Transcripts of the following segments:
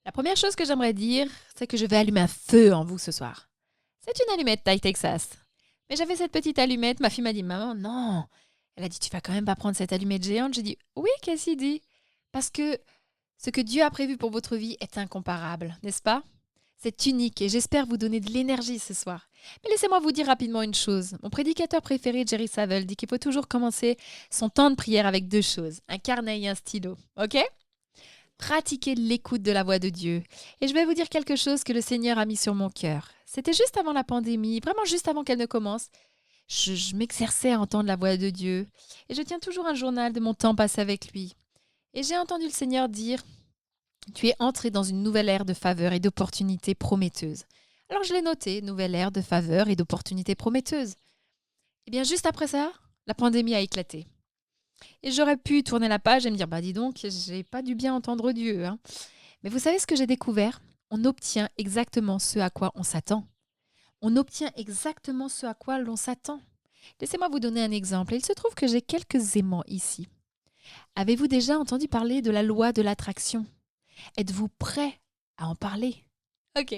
La première chose que j'aimerais dire, c'est que je vais allumer un feu en vous ce soir. C'est une allumette taille Texas. Mais j'avais cette petite allumette, ma fille m'a dit, maman, non. Elle a dit, tu vas quand même pas prendre cette allumette géante. J'ai dit, oui, Cassie dit. Parce que ce que Dieu a prévu pour votre vie est incomparable, n'est-ce pas? C'est unique et j'espère vous donner de l'énergie ce soir. Mais laissez-moi vous dire rapidement une chose. Mon prédicateur préféré, Jerry Savelle, dit qu'il faut toujours commencer son temps de prière avec deux choses, un carnet et un stylo. OK? Pratiquez l'écoute de la voix de Dieu. Et je vais vous dire quelque chose que le Seigneur a mis sur mon cœur. C'était juste avant la pandémie, vraiment juste avant qu'elle ne commence. Je m'exerçais à entendre la voix de Dieu. Et je tiens toujours un journal de mon temps passé avec lui. Et j'ai entendu le Seigneur dire, tu es entré dans une nouvelle ère de faveur et d'opportunités prometteuses. Alors je l'ai noté, nouvelle ère de faveur et d'opportunités prometteuses. Et bien juste après ça, la pandémie a éclaté. Et j'aurais pu tourner la page et me dire, bah dis donc, j'ai pas dû bien entendre Dieu, hein. Mais vous savez ce que j'ai découvert? On obtient exactement ce à quoi on s'attend. On obtient exactement ce à quoi l'on s'attend. Laissez-moi vous donner un exemple. Il se trouve que j'ai quelques aimants ici. Avez-vous déjà entendu parler de la loi de l'attraction? Êtes-vous prêt à en parler? Ok.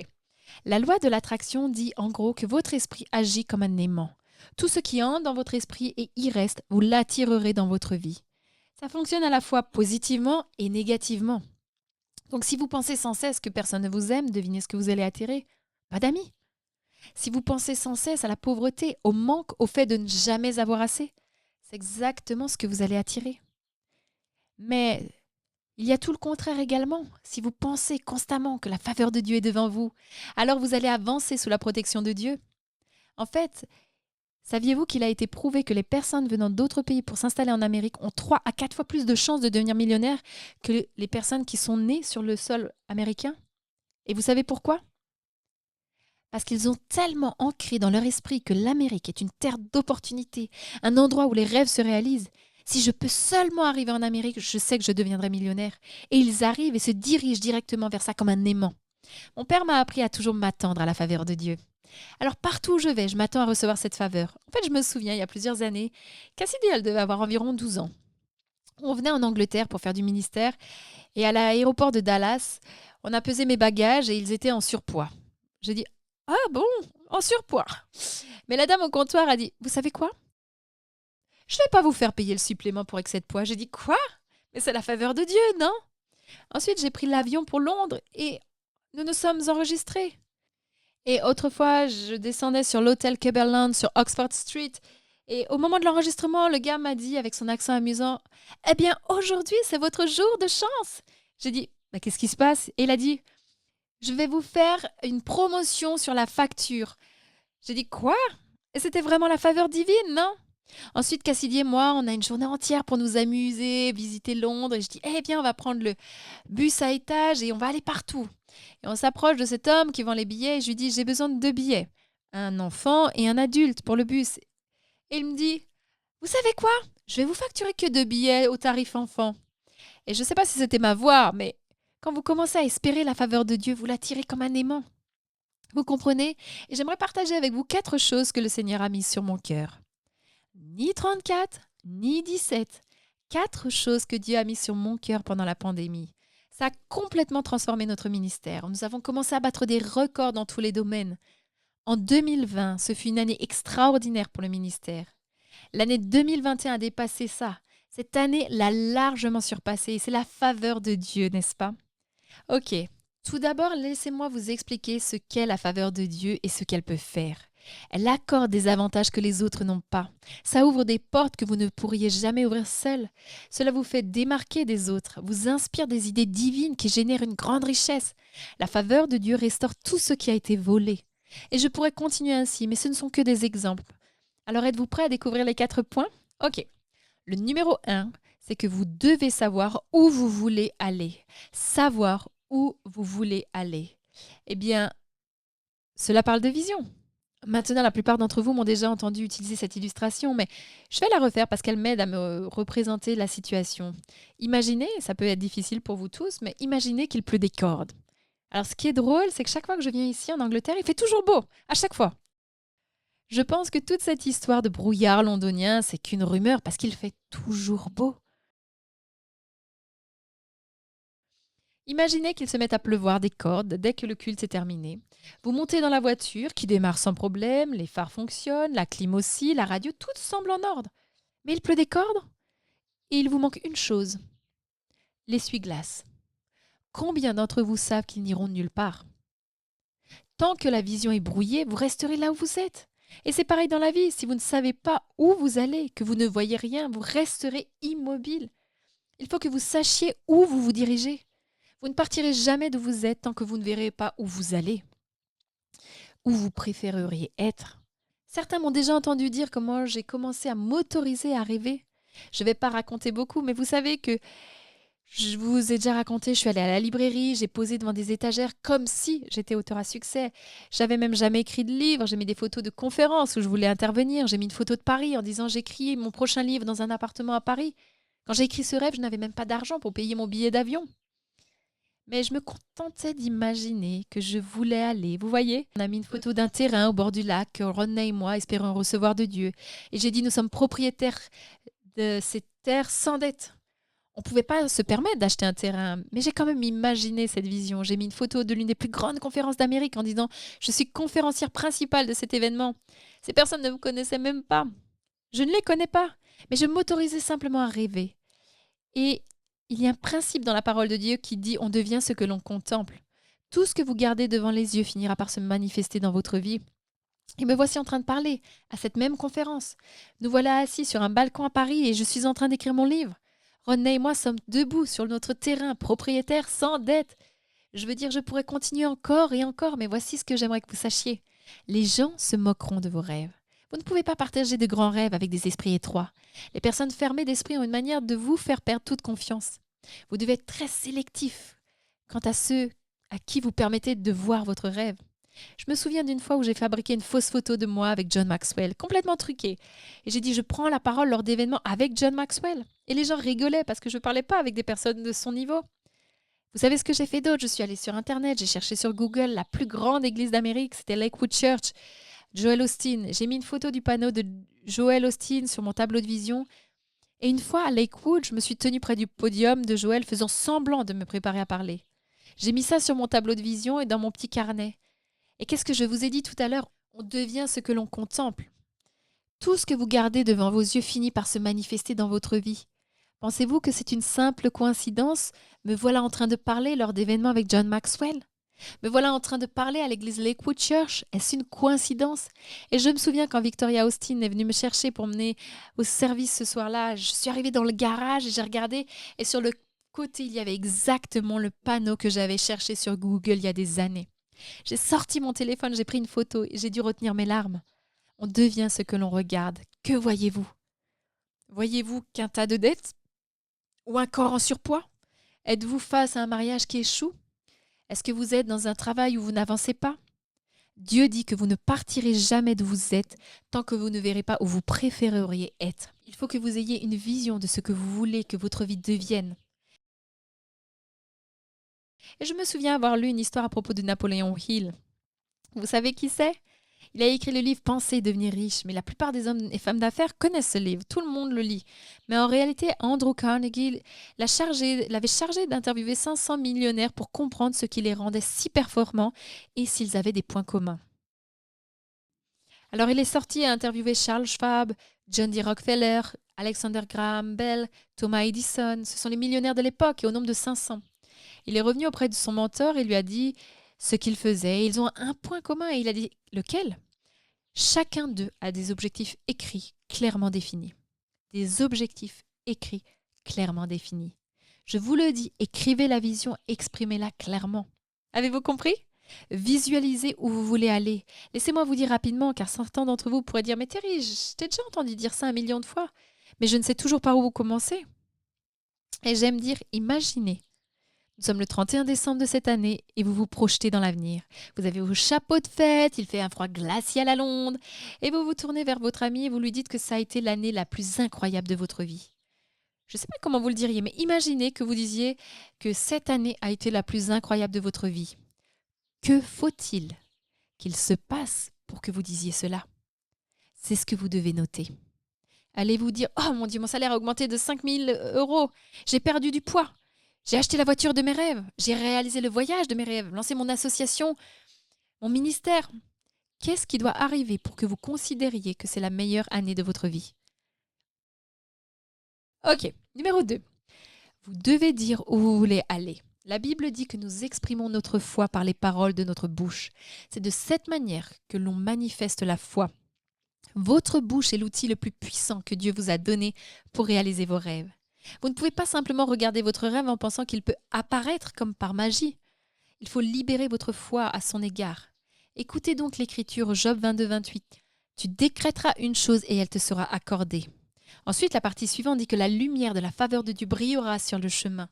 La loi de l'attraction dit en gros que votre esprit agit comme un aimant. Tout ce qui entre dans votre esprit et y reste, vous l'attirerez dans votre vie. Ça fonctionne à la fois positivement et négativement. Donc si vous pensez sans cesse que personne ne vous aime, devinez ce que vous allez attirer. Pas d'amis. Si vous pensez sans cesse à la pauvreté, au manque, au fait de ne jamais avoir assez, c'est exactement ce que vous allez attirer. Mais il y a tout le contraire également. Si vous pensez constamment que la faveur de Dieu est devant vous, alors vous allez avancer sous la protection de Dieu. En fait, saviez-vous qu'il a été prouvé que les personnes venant d'autres pays pour s'installer en Amérique ont 3 à 4 fois plus de chances de devenir millionnaires que les personnes qui sont nées sur le sol américain? Et vous savez pourquoi? Parce qu'ils ont tellement ancré dans leur esprit que l'Amérique est une terre d'opportunités, un endroit où les rêves se réalisent. Si je peux seulement arriver en Amérique, je sais que je deviendrai millionnaire. Et ils arrivent et se dirigent directement vers ça comme un aimant. Mon père m'a appris à toujours m'attendre à la faveur de Dieu. Alors partout où je vais, je m'attends à recevoir cette faveur. En fait, je me souviens, il y a plusieurs années, Cassidy, elle devait avoir environ 12 ans. On venait en Angleterre pour faire du ministère et à l'aéroport de Dallas, on a pesé mes bagages et ils étaient en surpoids. J'ai dit, ah bon, en surpoids. Mais la dame au comptoir a dit, vous savez quoi? Je ne vais pas vous faire payer le supplément pour excès de poids. J'ai dit, quoi? Mais c'est la faveur de Dieu, non? Ensuite, j'ai pris l'avion pour Londres et nous nous sommes enregistrés. Et autrefois, je descendais sur l'hôtel Cumberland sur Oxford Street. Et au moment de l'enregistrement, le gars m'a dit avec son accent amusant, eh bien, aujourd'hui, c'est votre jour de chance. J'ai dit, bah, qu'est-ce qui se passe? Et il a dit, je vais vous faire une promotion sur la facture. J'ai dit, quoi? Et c'était vraiment la faveur divine, non? Ensuite, Cassidy et moi, on a une journée entière pour nous amuser, visiter Londres. Et je dis, eh bien, on va prendre le bus à étage et on va aller partout. Et on s'approche de cet homme qui vend les billets et je lui dis, j'ai besoin de 2 billets. Un enfant et un adulte pour le bus. Et il me dit, vous savez quoi? Je vais vous facturer que 2 billets au tarif enfant. Et je ne sais pas si c'était ma voix, mais quand vous commencez à espérer la faveur de Dieu, vous l'attirez comme un aimant. Vous comprenez? Et j'aimerais partager avec vous 4 choses que le Seigneur a mises sur mon cœur. Ni 34, ni 17. 4 choses que Dieu a mises sur mon cœur pendant la pandémie. Ça a complètement transformé notre ministère. Nous avons commencé à battre des records dans tous les domaines. En 2020, ce fut une année extraordinaire pour le ministère. L'année 2021 a dépassé ça. Cette année l'a largement surpassé et c'est la faveur de Dieu, n'est-ce pas? Ok, tout d'abord, laissez-moi vous expliquer ce qu'est la faveur de Dieu et ce qu'elle peut faire. Elle accorde des avantages que les autres n'ont pas. Ça ouvre des portes que vous ne pourriez jamais ouvrir seul. Cela vous fait démarquer des autres, vous inspire des idées divines qui génèrent une grande richesse. La faveur de Dieu restaure tout ce qui a été volé. Et je pourrais continuer ainsi, mais ce ne sont que des exemples. Alors êtes-vous prêts à découvrir les 4 points? Ok. Le numéro 1, c'est que vous devez savoir où vous voulez aller. Savoir où vous voulez aller. Eh bien, cela parle de vision. Maintenant, la plupart d'entre vous m'ont déjà entendu utiliser cette illustration, mais je vais la refaire parce qu'elle m'aide à me représenter la situation. Imaginez, ça peut être difficile pour vous tous, mais imaginez qu'il pleut des cordes. Alors, ce qui est drôle, c'est que chaque fois que je viens ici en Angleterre, il fait toujours beau, à chaque fois. Je pense que toute cette histoire de brouillard londonien, c'est qu'une rumeur parce qu'il fait toujours beau. Imaginez qu'il se mette à pleuvoir des cordes dès que le culte est terminé. Vous montez dans la voiture qui démarre sans problème, les phares fonctionnent, la clim aussi, la radio, tout semble en ordre. Mais il pleut des cordes et il vous manque une chose, l'essuie-glace. Combien d'entre vous savent qu'ils n'iront nulle part? Tant que la vision est brouillée, vous resterez là où vous êtes. Et c'est pareil dans la vie, si vous ne savez pas où vous allez, que vous ne voyez rien, vous resterez immobile. Il faut que vous sachiez où vous vous dirigez. Vous ne partirez jamais d'où vous êtes tant que vous ne verrez pas où vous allez, où vous préféreriez être. Certains m'ont déjà entendu dire comment j'ai commencé à m'autoriser à rêver. Je ne vais pas raconter beaucoup, mais vous savez que je vous ai déjà raconté, je suis allée à la librairie, j'ai posé devant des étagères comme si j'étais auteur à succès. J'avais même jamais écrit de livre, j'ai mis des photos de conférences où je voulais intervenir, j'ai mis une photo de Paris en disant j'écris mon prochain livre dans un appartement à Paris. Quand j'ai écrit ce rêve, je n'avais même pas d'argent pour payer mon billet d'avion. Mais je me contentais d'imaginer que je voulais aller. Vous voyez, on a mis une photo d'un terrain au bord du lac que Rodney et moi espérons recevoir de Dieu. Et j'ai dit, nous sommes propriétaires de cette terre sans dette. On ne pouvait pas se permettre d'acheter un terrain, mais j'ai quand même imaginé cette vision. J'ai mis une photo de l'une des plus grandes conférences d'Amérique en disant, je suis conférencière principale de cet événement. Ces personnes ne me connaissaient même pas. Je ne les connais pas, mais je m'autorisais simplement à rêver. Et il y a un principe dans la parole de Dieu qui dit « on devient ce que l'on contemple ». Tout ce que vous gardez devant les yeux finira par se manifester dans votre vie. Et me voici en train de parler à cette même conférence. Nous voilà assis sur un balcon à Paris et je suis en train d'écrire mon livre. Rodney et moi sommes debout sur notre terrain, propriétaires sans dette. Je veux dire, je pourrais continuer encore et encore, mais voici ce que j'aimerais que vous sachiez. Les gens se moqueront de vos rêves. Vous ne pouvez pas partager de grands rêves avec des esprits étroits. Les personnes fermées d'esprit ont une manière de vous faire perdre toute confiance. Vous devez être très sélectif quant à ceux à qui vous permettez de voir votre rêve. Je me souviens d'une fois où j'ai fabriqué une fausse photo de moi avec John Maxwell, complètement truquée. Et j'ai dit, je prends la parole lors d'événements avec John Maxwell. Et les gens rigolaient parce que je ne parlais pas avec des personnes de son niveau. Vous savez ce que j'ai fait d'autre? Je suis allée sur Internet, j'ai cherché sur Google la plus grande église d'Amérique, c'était Lakewood Church, Joel Osteen. J'ai mis une photo du panneau de Joel Osteen sur mon tableau de vision. Et une fois à Lakewood, je me suis tenue près du podium de Joel faisant semblant de me préparer à parler. J'ai mis ça sur mon tableau de vision et dans mon petit carnet. Et qu'est-ce que je vous ai dit tout à l'heure? On devient ce que l'on contemple. Tout ce que vous gardez devant vos yeux finit par se manifester dans votre vie. Pensez-vous que c'est une simple coïncidence? Me voilà en train de parler lors d'événements avec John Maxwell. Me voilà en train de parler à l'église Lakewood Church. Est-ce une coïncidence? Et je me souviens quand Victoria Austin est venue me chercher pour mener au service ce soir-là, je suis arrivée dans le garage et j'ai regardé et sur le côté, il y avait exactement le panneau que j'avais cherché sur Google il y a des années. J'ai sorti mon téléphone, j'ai pris une photo et j'ai dû retenir mes larmes. On devient ce que l'on regarde. Que voyez-vous? Voyez-vous qu'un tas de dettes? Ou un corps en surpoids? Êtes-vous face à un mariage qui échoue? Est-ce que vous êtes dans un travail où vous n'avancez pas? Dieu dit que vous ne partirez jamais d'où vous êtes tant que vous ne verrez pas où vous préféreriez être. Il faut que vous ayez une vision de ce que vous voulez que votre vie devienne. Et je me souviens avoir lu une histoire à propos de Napoléon Hill. Vous savez qui c'est? Il a écrit le livre Penser et devenir riche, mais la plupart des hommes et femmes d'affaires connaissent ce livre, tout le monde le lit. Mais en réalité, Andrew Carnegie l'avait chargé d'interviewer 500 millionnaires pour comprendre ce qui les rendait si performants et s'ils avaient des points communs. Alors il est sorti et a interviewé Charles Schwab, John D. Rockefeller, Alexander Graham Bell, Thomas Edison. Ce sont les millionnaires de l'époque et au nombre de 500. Il est revenu auprès de son mentor et lui a dit ce qu'ils faisaient. Ils ont un point commun et il a dit lequel? Chacun d'eux a des objectifs écrits, clairement définis. Des objectifs écrits, clairement définis. Je vous le dis, écrivez la vision, exprimez-la clairement. Avez-vous compris? Visualisez où vous voulez aller. Laissez-moi vous dire rapidement, car certains d'entre vous pourraient dire « Mais Thierry, je t'ai déjà entendu dire ça 1 million de fois, mais je ne sais toujours pas où vous commencer. » Et j'aime dire « Imaginez. » Nous sommes le 31 décembre de cette année et vous vous projetez dans l'avenir. Vous avez vos chapeaux de fête, il fait un froid glacial à Londres et vous vous tournez vers votre ami et vous lui dites que ça a été l'année la plus incroyable de votre vie. Je ne sais pas comment vous le diriez, mais imaginez que vous disiez que cette année a été la plus incroyable de votre vie. Que faut-il qu'il se passe pour que vous disiez cela? C'est ce que vous devez noter. Allez vous dire « Oh mon Dieu, mon salaire a augmenté de 5 000 €, j'ai perdu du poids ». J'ai acheté la voiture de mes rêves. J'ai réalisé le voyage de mes rêves, lancé mon association, mon ministère. Qu'est-ce qui doit arriver pour que vous considériez que c'est la meilleure année de votre vie? Ok, numéro 2. Vous devez dire où vous voulez aller. La Bible dit que nous exprimons notre foi par les paroles de notre bouche. C'est de cette manière que l'on manifeste la foi. Votre bouche est l'outil le plus puissant que Dieu vous a donné pour réaliser vos rêves. Vous ne pouvez pas simplement regarder votre rêve en pensant qu'il peut apparaître comme par magie. Il faut libérer votre foi à son égard. Écoutez donc l'écriture Job 22-28. Tu décrèteras une chose et elle te sera accordée. Ensuite, la partie suivante dit que la lumière de la faveur de Dieu brillera sur le chemin.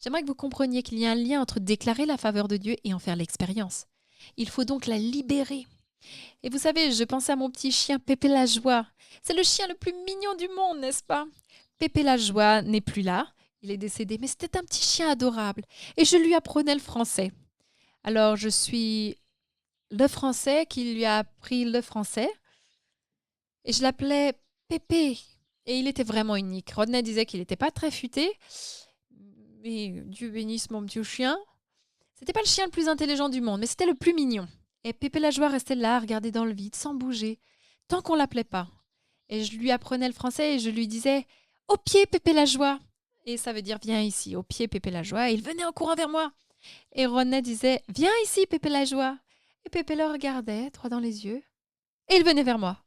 J'aimerais que vous compreniez qu'il y a un lien entre déclarer la faveur de Dieu et en faire l'expérience. Il faut donc la libérer. Et vous savez, je pensais à mon petit chien Pépé la Joie. C'est le chien le plus mignon du monde, n'est-ce pas? Pépé la Joie n'est plus là, il est décédé, mais c'était un petit chien adorable. Et je lui apprenais le français. Alors, je suis le français qui lui a appris le français. Et je l'appelais Pépé. Et il était vraiment unique. Rodney disait qu'il n'était pas très futé. Mais Dieu bénisse mon petit chien. C'était pas le chien le plus intelligent du monde, mais c'était le plus mignon. Et Pépé la Joie restait là, à regarder dans le vide, sans bouger, tant qu'on l'appelait pas. Et je lui apprenais le français et je lui disais « Au pied, Pépé la Joie !» Et ça veut dire « Viens ici, au pied, Pépé la Joie !» Et il venait en courant vers moi. Et Rodney disait « Viens ici, Pépé la Joie !» Et Pépé le regardait, droit dans les yeux. Et il venait vers moi.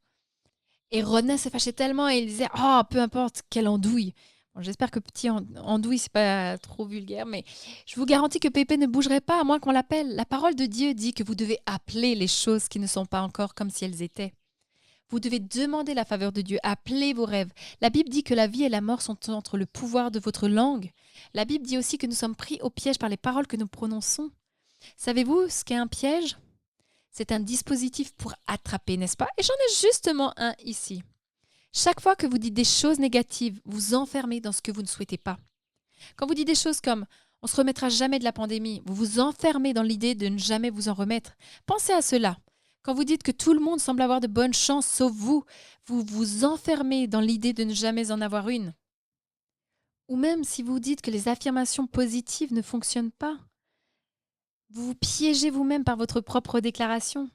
Et Rodney se fâchait tellement et il disait « Oh, peu importe, quelle andouille !» Bon, j'espère que petit andouille, c'est pas trop vulgaire, mais je vous garantis que Pépé ne bougerait pas à moins qu'on l'appelle. La parole de Dieu dit que vous devez appeler les choses qui ne sont pas encore comme si elles étaient. Vous devez demander la faveur de Dieu, appeler vos rêves. La Bible dit que la vie et la mort sont entre le pouvoir de votre langue. La Bible dit aussi que nous sommes pris au piège par les paroles que nous prononçons. Savez-vous ce qu'est un piège? C'est un dispositif pour attraper, n'est-ce pas? Et j'en ai justement un ici. Chaque fois que vous dites des choses négatives, vous enfermez dans ce que vous ne souhaitez pas. Quand vous dites des choses comme « on ne se remettra jamais de la pandémie », vous vous enfermez dans l'idée de ne jamais vous en remettre. Pensez à cela. Quand vous dites que tout le monde semble avoir de bonnes chances sauf vous, vous vous enfermez dans l'idée de ne jamais en avoir une. Ou même si vous dites que les affirmations positives ne fonctionnent pas, vous vous piégez vous-même par votre propre déclaration.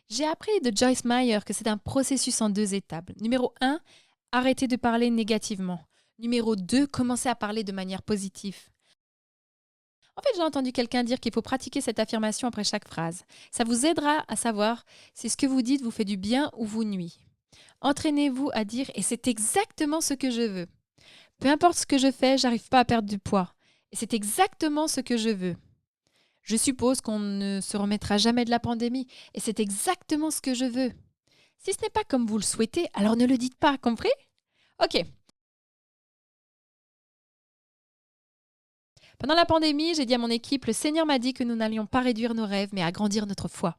J'ai appris de Joyce Meyer que c'est un processus en 2 étapes. Numéro 1, arrêtez de parler négativement. Numéro 2, commencez à parler de manière positive. En fait, j'ai entendu quelqu'un dire qu'il faut pratiquer cette affirmation après chaque phrase. Ça vous aidera à savoir si ce que vous dites vous fait du bien ou vous nuit. Entraînez-vous à dire « et c'est exactement ce que je veux ». Peu importe ce que je fais, j'arrive pas à perdre du poids. Et c'est exactement ce que je veux. Je suppose qu'on ne se remettra jamais de la pandémie. Et c'est exactement ce que je veux. Si ce n'est pas comme vous le souhaitez, alors ne le dites pas, compris? Ok. Pendant la pandémie, j'ai dit à mon équipe, le Seigneur m'a dit que nous n'allions pas réduire nos rêves, mais agrandir notre foi.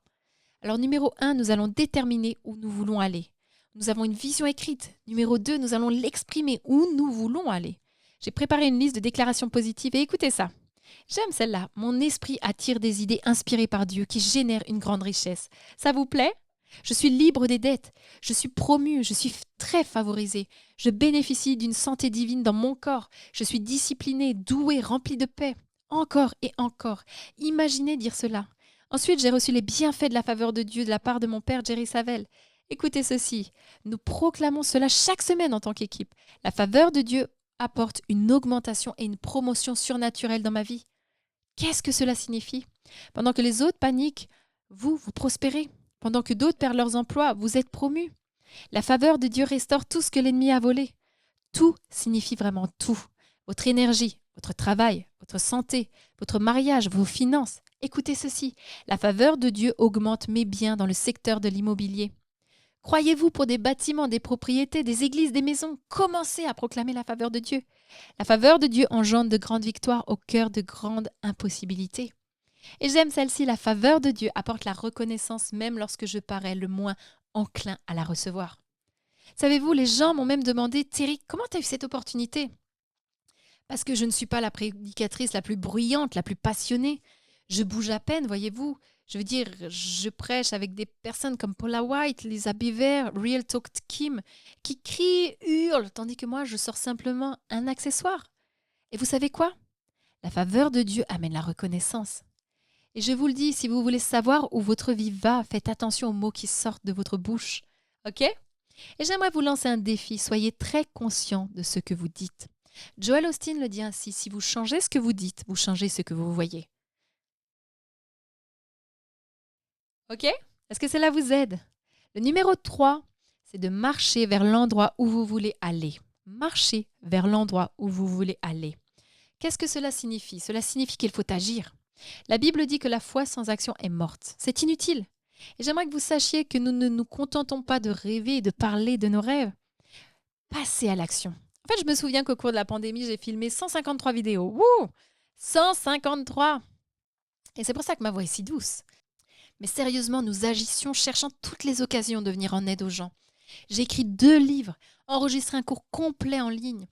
Alors numéro 1, nous allons déterminer où nous voulons aller. Nous avons une vision écrite. Numéro 2, nous allons l'exprimer où nous voulons aller. J'ai préparé une liste de déclarations positives et écoutez ça. J'aime celle-là. Mon esprit attire des idées inspirées par Dieu qui génèrent une grande richesse. Ça vous plaît? Je suis libre des dettes. Je suis promue. Je suis très favorisée. Je bénéficie d'une santé divine dans mon corps. Je suis disciplinée, douée, remplie de paix. Encore et encore. Imaginez dire cela. Ensuite, j'ai reçu les bienfaits de la faveur de Dieu de la part de mon père Jerry Savelle. Écoutez ceci. Nous proclamons cela chaque semaine en tant qu'équipe. La faveur de Dieu apporte une augmentation et une promotion surnaturelle dans ma vie. Qu'est-ce que cela signifie? Pendant que les autres paniquent, vous prospérez. Pendant que d'autres perdent leurs emplois, vous êtes promus. La faveur de Dieu restaure tout ce que l'ennemi a volé. Tout signifie vraiment tout. Votre énergie, votre travail, votre santé, votre mariage, vos finances. Écoutez ceci. La faveur de Dieu augmente mes biens dans le secteur de l'immobilier. Croyez-vous pour des bâtiments, des propriétés, des églises, des maisons? Commencez à proclamer la faveur de Dieu. La faveur de Dieu engendre de grandes victoires au cœur de grandes impossibilités. Et j'aime celle-ci, la faveur de Dieu apporte la reconnaissance même lorsque je parais le moins enclin à la recevoir. Savez-vous, les gens m'ont même demandé « Terry, comment tu as eu cette opportunité ?» Parce que je ne suis pas la prédicatrice la plus bruyante, la plus passionnée. Je bouge à peine, voyez-vous. Je veux dire, je prêche avec des personnes comme Paula White, Lisa Beaver, Real Talk Kim, qui crient, hurlent, tandis que moi, je sors simplement un accessoire. Et vous savez quoi? La faveur de Dieu amène la reconnaissance. Et je vous le dis, si vous voulez savoir où votre vie va, faites attention aux mots qui sortent de votre bouche. OK? Et j'aimerais vous lancer un défi. Soyez très conscient de ce que vous dites. Joel Osteen le dit ainsi, si vous changez ce que vous dites, vous changez ce que vous voyez. OK? Est-ce que cela vous aide? Le numéro 3, c'est de marcher vers l'endroit où vous voulez aller. Marcher vers l'endroit où vous voulez aller. Qu'est-ce que cela signifie? Cela signifie qu'il faut agir. La Bible dit que la foi sans action est morte. C'est inutile. Et j'aimerais que vous sachiez que nous ne nous contentons pas de rêver et de parler de nos rêves. Passez à l'action. En fait, je me souviens qu'au cours de la pandémie, j'ai filmé 153 vidéos. Wouh! 153! Et c'est pour ça que ma voix est si douce. Mais sérieusement, nous agissions cherchant toutes les occasions de venir en aide aux gens. J'ai écrit 2 livres, enregistré un cours complet en ligne.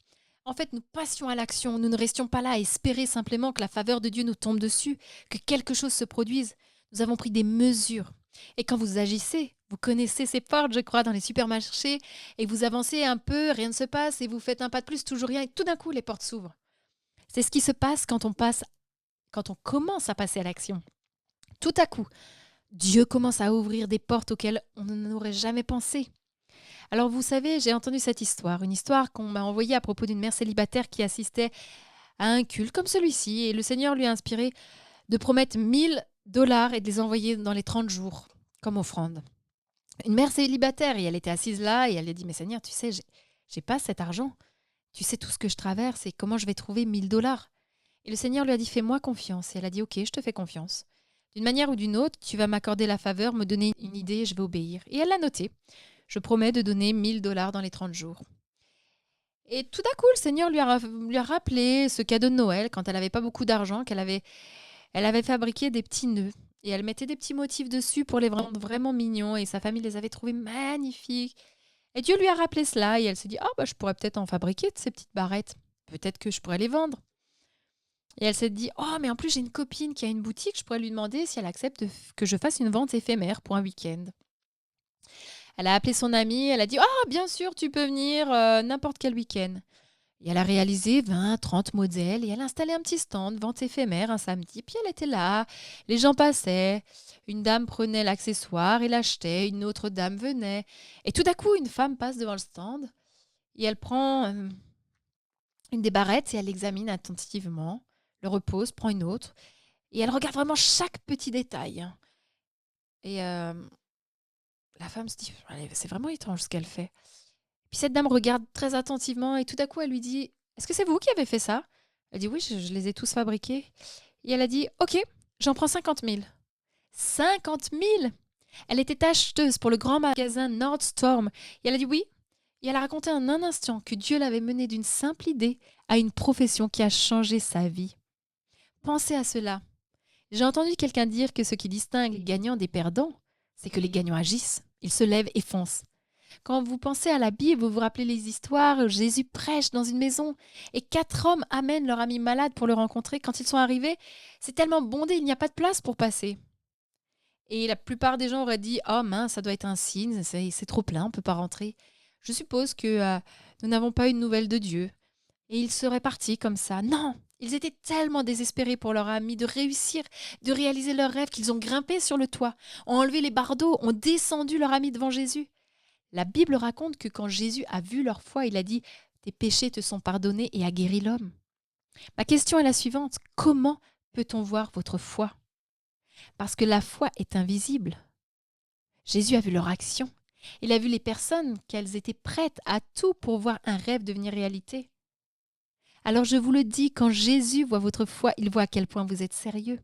En fait, nous passions à l'action, nous ne restions pas là à espérer simplement que la faveur de Dieu nous tombe dessus, que quelque chose se produise. Nous avons pris des mesures. Et quand vous agissez, vous connaissez ces portes, je crois, dans les supermarchés, et vous avancez un peu, rien ne se passe, et vous faites un pas de plus, toujours rien, et tout d'un coup, les portes s'ouvrent. C'est ce qui se passe quand on commence à passer à l'action. Tout à coup, Dieu commence à ouvrir des portes auxquelles on n'aurait jamais pensé. Alors vous savez, j'ai entendu cette histoire, une histoire qu'on m'a envoyée à propos d'une mère célibataire qui assistait à un culte comme celui-ci, et le Seigneur lui a inspiré de promettre 1 000 $ et de les envoyer dans les 30 jours, comme offrande. Une mère célibataire, et elle était assise là, et elle lui a dit, mais Seigneur, tu sais, j'ai pas cet argent. Tu sais tout ce que je traverse, et comment je vais trouver 1 000 $. Et le Seigneur lui a dit, fais-moi confiance. Et elle a dit, ok, je te fais confiance. D'une manière ou d'une autre, tu vas m'accorder la faveur, me donner une idée, et je vais obéir. Et elle l'a noté. Je promets de donner 1 000 $ dans les 30 jours. Et tout d'un coup, le Seigneur lui a rappelé ce cadeau de Noël, quand elle n'avait pas beaucoup d'argent, elle avait fabriqué des petits nœuds. Et elle mettait des petits motifs dessus pour les rendre vraiment mignons. Et sa famille les avait trouvés magnifiques. Et Dieu lui a rappelé cela. Et elle s'est dit, je pourrais peut-être en fabriquer de ces petites barrettes. Peut-être que je pourrais les vendre. Et elle s'est dit, mais en plus, j'ai une copine qui a une boutique. Je pourrais lui demander si elle accepte que je fasse une vente éphémère pour un week-end. Elle a appelé son amie, elle a dit « bien sûr, tu peux venir n'importe quel week-end ». Et elle a réalisé 20, 30 modèles et elle a installé un petit stand, vente éphémère, un samedi. Puis elle était là, les gens passaient, une dame prenait l'accessoire et l'achetait, une autre dame venait. Et tout d'un coup, une femme passe devant le stand et elle prend une des barrettes et elle l'examine attentivement, le repose, prend une autre. Et elle regarde vraiment chaque petit détail. Et la femme se dit, c'est vraiment étrange ce qu'elle fait. Puis cette dame regarde très attentivement et tout à coup, elle lui dit, est-ce que c'est vous qui avez fait ça? Elle dit, oui, je les ai tous fabriqués. Et elle a dit, ok, j'en prends 50 000. 50 000! Elle était acheteuse pour le grand magasin Nordstorm. Et elle a dit oui. Et elle a raconté en un instant que Dieu l'avait menée d'une simple idée à une profession qui a changé sa vie. Pensez à cela. J'ai entendu quelqu'un dire que ce qui distingue les gagnants des perdants, c'est que les gagnants agissent. Ils se lèvent et foncent. Quand vous pensez à la Bible, vous vous rappelez les histoires, Jésus prêche dans une maison et 4 hommes amènent leur ami malade pour le rencontrer. Quand ils sont arrivés, c'est tellement bondé, il n'y a pas de place pour passer. Et la plupart des gens auraient dit « Oh mince, ça doit être un signe, c'est trop plein, on ne peut pas rentrer. » Je suppose que nous n'avons pas eu de nouvelles de Dieu. Et ils seraient partis comme ça. Non, ils étaient tellement désespérés pour leur ami de réussir, de réaliser leur rêve qu'ils ont grimpé sur le toit, ont enlevé les bardeaux, ont descendu leur ami devant Jésus. La Bible raconte que quand Jésus a vu leur foi, il a dit « Tes péchés te sont pardonnés » et a guéri l'homme. Ma question est la suivante. Comment peut-on voir votre foi? Parce que la foi est invisible. Jésus a vu leur action. Il a vu les personnes qu'elles étaient prêtes à tout pour voir un rêve devenir réalité. Alors je vous le dis, quand Jésus voit votre foi, il voit à quel point vous êtes sérieux.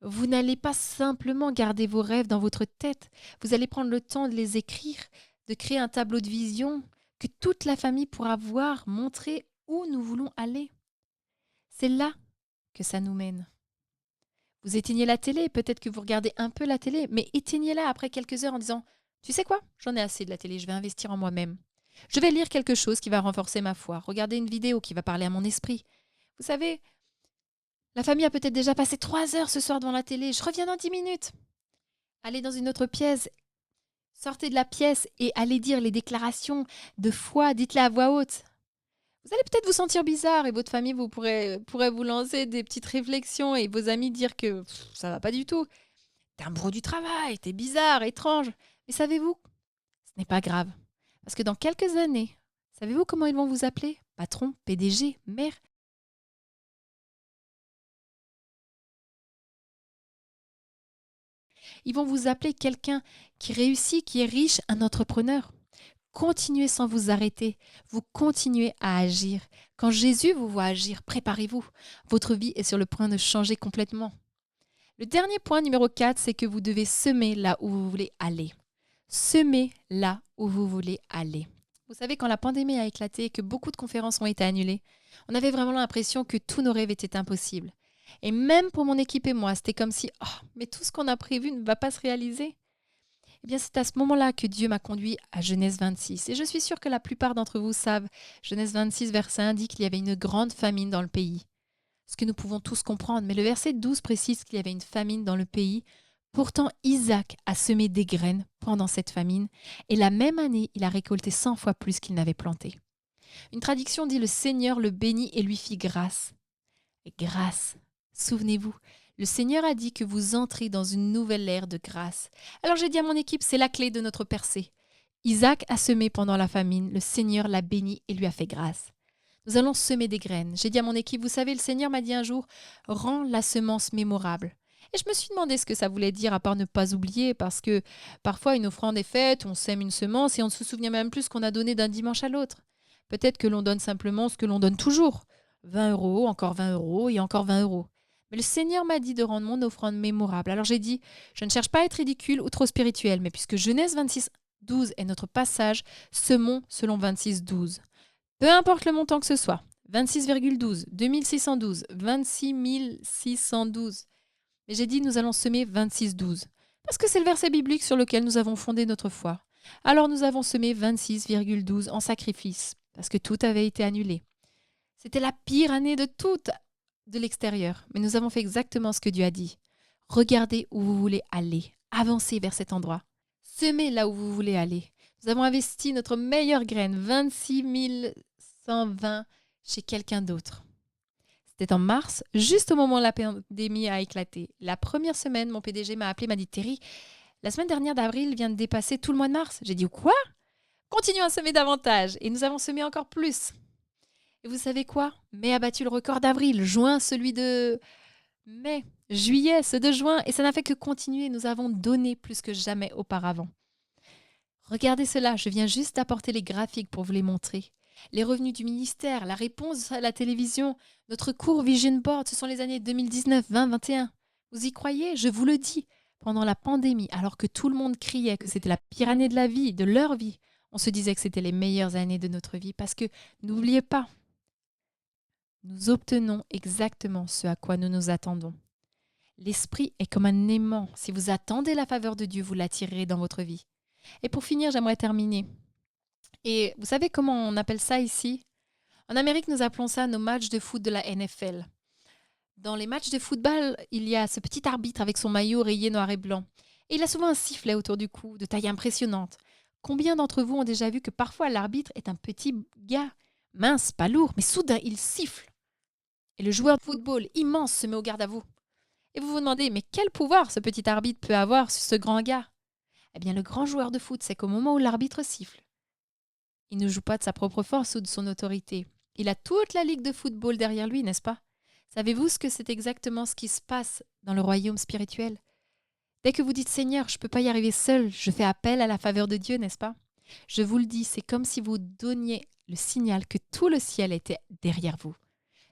Vous n'allez pas simplement garder vos rêves dans votre tête. Vous allez prendre le temps de les écrire, de créer un tableau de vision que toute la famille pourra voir, montrer où nous voulons aller. C'est là que ça nous mène. Vous éteignez la télé, peut-être que vous regardez un peu la télé, mais éteignez-la après quelques heures en disant « Tu sais quoi? J'en ai assez de la télé, je vais investir en moi-même. Je vais lire quelque chose qui va renforcer ma foi, regarder une vidéo qui va parler à mon esprit. » Vous savez, la famille a peut-être déjà passé 3 heures ce soir devant la télé. Je reviens dans 10 minutes. Allez dans une autre pièce, sortez de la pièce et allez dire les déclarations de foi, dites-les à voix haute. Vous allez peut-être vous sentir bizarre et votre famille pourrait vous lancer des petites réflexions et vos amis dire que ça va pas du tout. T'es un bourreau du travail, t'es bizarre, étrange. Mais savez-vous, ce n'est pas grave. Parce que dans quelques années, savez-vous comment ils vont vous appeler? Patron, PDG, maire. Ils vont vous appeler quelqu'un qui réussit, qui est riche, un entrepreneur. Continuez sans vous arrêter. Vous continuez à agir. Quand Jésus vous voit agir, préparez-vous. Votre vie est sur le point de changer complètement. Le dernier point, numéro 4, c'est que vous devez semer là où vous voulez aller. Semez là où vous voulez aller. Vous savez, quand la pandémie a éclaté et que beaucoup de conférences ont été annulées, on avait vraiment l'impression que tous nos rêves étaient impossibles. Et même pour mon équipe et moi, c'était comme si, oh, mais tout ce qu'on a prévu ne va pas se réaliser. Eh bien, c'est à ce moment-là que Dieu m'a conduit à Genèse 26. Et je suis sûre que la plupart d'entre vous savent, Genèse 26, verset 1 dit qu'il y avait une grande famine dans le pays. Ce que nous pouvons tous comprendre, mais le verset 12 précise qu'il y avait une famine dans le pays. Pourtant, Isaac a semé des graines pendant cette famine, et la même année, il a récolté 100 fois plus qu'il n'avait planté. Une traduction dit « Le Seigneur le bénit et lui fit grâce ». Et grâce, souvenez-vous, le Seigneur a dit que vous entrez dans une nouvelle ère de grâce. Alors j'ai dit à mon équipe, c'est la clé de notre percée. Isaac a semé pendant la famine, le Seigneur l'a béni et lui a fait grâce. Nous allons semer des graines. J'ai dit à mon équipe, vous savez, le Seigneur m'a dit un jour, rends la semence mémorable. Et je me suis demandé ce que ça voulait dire à part ne pas oublier, parce que parfois une offrande est faite, on sème une semence et on ne se souvient même plus ce qu'on a donné d'un dimanche à l'autre. Peut-être que l'on donne simplement ce que l'on donne toujours. 20 euros, encore 20 euros et encore 20 euros. Mais le Seigneur m'a dit de rendre mon offrande mémorable. Alors j'ai dit, je ne cherche pas à être ridicule ou trop spirituel, mais puisque Genèse 26, 12 est notre passage, semons selon 26, 12. Peu importe le montant que ce soit, 26,12, 2612, 26 612. Mais j'ai dit, nous allons semer 26,12. Parce que c'est le verset biblique sur lequel nous avons fondé notre foi. Alors nous avons semé 26,12 en sacrifice, parce que tout avait été annulé. C'était la pire année de toutes de l'extérieur, mais nous avons fait exactement ce que Dieu a dit. Regardez où vous voulez aller, avancez vers cet endroit. Semez là où vous voulez aller. Nous avons investi notre meilleure graine, 26 120, chez quelqu'un d'autre. C'était en mars, juste au moment où la pandémie a éclaté. La première semaine, mon PDG m'a appelé, m'a dit « Terry, la semaine dernière d'avril vient de dépasser tout le mois de mars. » J'ai dit « Quoi ?» Continuons à semer davantage. Et nous avons semé encore plus. Et vous savez quoi? Mai a battu le record d'avril, juin celui de mai, juillet ceux de juin. Et ça n'a fait que continuer. Nous avons donné plus que jamais auparavant. Regardez cela, je viens juste d'apporter les graphiques pour vous les montrer. Les revenus du ministère, la réponse à la télévision, notre cours Vision Board, ce sont les années 2019, 20, 21. Vous y croyez? Je vous le dis. Pendant la pandémie, alors que tout le monde criait que c'était la pire année de la vie, de leur vie, on se disait que c'était les meilleures années de notre vie parce que, n'oubliez pas, nous obtenons exactement ce à quoi nous nous attendons. L'esprit est comme un aimant. Si vous attendez la faveur de Dieu, vous l'attirerez dans votre vie. Et pour finir, j'aimerais terminer. Et vous savez comment on appelle ça ici? En Amérique, nous appelons ça nos matchs de foot de la NFL. Dans les matchs de football, il y a ce petit arbitre avec son maillot rayé noir et blanc. Et il a souvent un sifflet autour du cou, de taille impressionnante. Combien d'entre vous ont déjà vu que parfois l'arbitre est un petit gars, mince, pas lourd, mais soudain il siffle. Et le joueur de football immense se met au garde à vous. Et vous vous demandez, mais quel pouvoir ce petit arbitre peut avoir sur ce grand gars? Eh bien, le grand joueur de foot, c'est qu'au moment où l'arbitre siffle, il ne joue pas de sa propre force ou de son autorité. Il a toute la ligue de football derrière lui, n'est-ce pas? Savez-vous ce que c'est exactement ce qui se passe dans le royaume spirituel? Dès que vous dites « Seigneur, je ne peux pas y arriver seul, je fais appel à la faveur de Dieu, n'est-ce pas ?» Je vous le dis, c'est comme si vous donniez le signal que tout le ciel était derrière vous.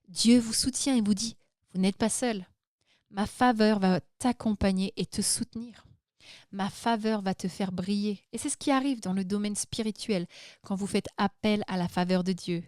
Dieu vous soutient et vous dit « Vous n'êtes pas seul. Ma faveur va t'accompagner et te soutenir. Ma faveur va te faire briller. » Et c'est ce qui arrive dans le domaine spirituel quand vous faites appel à la faveur de Dieu.